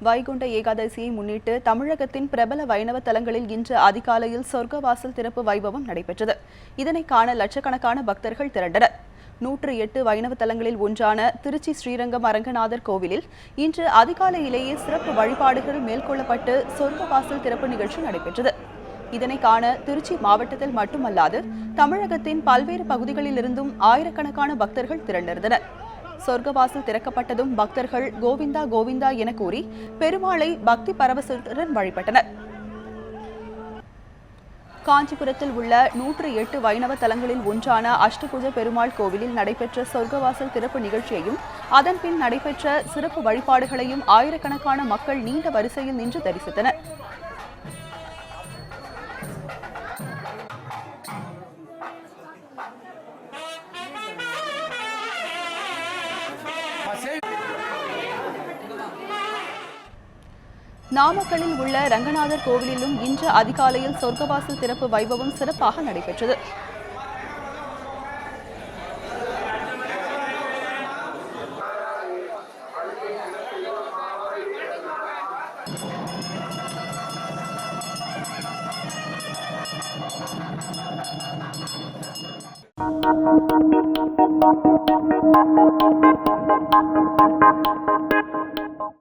வைகுண்ட ஏகாதசியை முன்னிட்டு தமிழகத்தின் பிரபல வைணவ தலங்களில் இன்று அதிகாலையில் சொர்க்கவாசல் திறப்பு வைபவம் நடைபெற்றது. இதனை காண லட்சக்கணக்கான பக்தர்கள் திரண்டனர். 108 வைணவ தலங்களில் ஒன்றான திருச்சி ஸ்ரீரங்கம் அரங்கநாதர் கோவிலில் இன்று அதிகாலையிலேயே சிறப்பு வழிபாடுகள் மேற்கொள்ளப்பட்டு சொர்க்கவாசல் திறப்பு நிகழ்ச்சி நடைபெற்றது. இதனை காண திருச்சி மாவட்டத்தில் மட்டுமல்லாது தமிழகத்தின் பல்வேறு பகுதிகளிலிருந்தும் ஆயிரக்கணக்கான பக்தர்கள் திரண்டிருந்தனர். சொர்க்கவாசல் திறக்கப்பட்டதும் பக்தர்கள் கோவிந்தா கோவிந்தா என கூறி பெருமாளை பக்தி பரவசத்துடன் வழிபட்டனர். காஞ்சிபுரத்தில் உள்ள 108 வைணவ தலங்களில் ஒன்றான அஷ்டபுஜ பெருமாள் கோவிலில் நடைபெற்ற சொர்க்கவாசல் திறப்பு நிகழ்ச்சியையும் அதன் பின் நடைபெற்ற சிறப்பு வழிபாடுகளையும் ஆயிரக்கணக்கான மக்கள் நீண்ட வரிசையில் நின்று தரிசித்தனர். நாமக்கல்லில் உள்ள ரங்கநாதர் கோவிலிலும் இன்று அதிகாலையில் சொர்க்கவாசல் திறப்பு வைபவம் சிறப்பாக நடைபெற்றது.